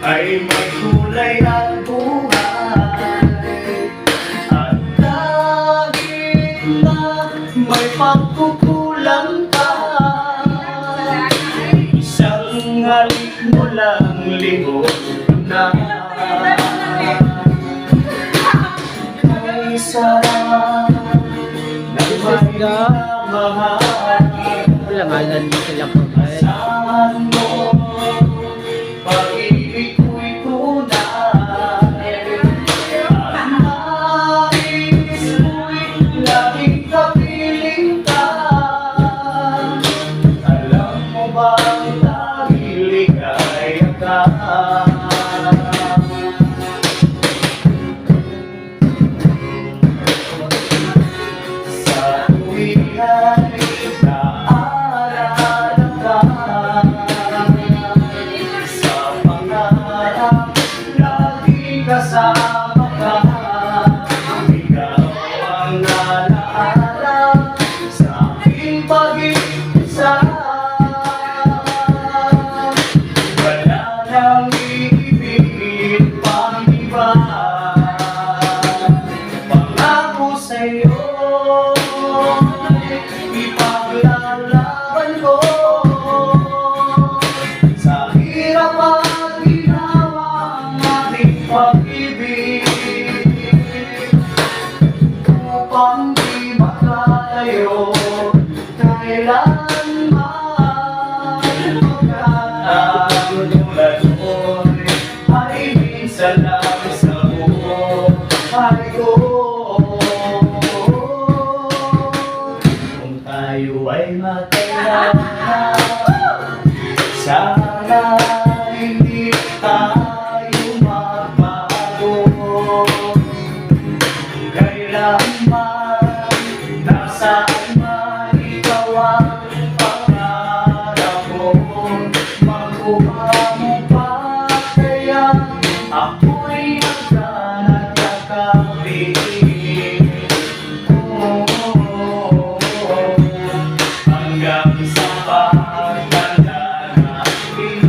ay may kulay at buhay, at kahit na may pagkukulang ka, isang halik mo lang lihok na. May sarap na may mahal, Langalan mo sila po. saan mo pag-ibig ko'y tunay, at nais mo'y laging kapiling ka. Alam mo bang dahil ligaya ka, sa tuwing ay naaalala ka, sa pangarap laging kasama ka. Ikaw ang alaala sa aking pag-iisa, wala nang iibigin pang iba. Pangako sa'yo ipaglalaban ko, sa hirap at ginawa ang ating pag-ibig, upang di makalayo kailanman. Pagkat ang tulad mo'y ay minsan lang sa buhay ko. Kung tayo ay magkailangan, sana hindi tayo magbago. Kailanman, nasaan man ikaw ang pangarap mo, makuha mo pa kaya ako'y hanggang nagkakabit. Hanggang sa pagtanda natin,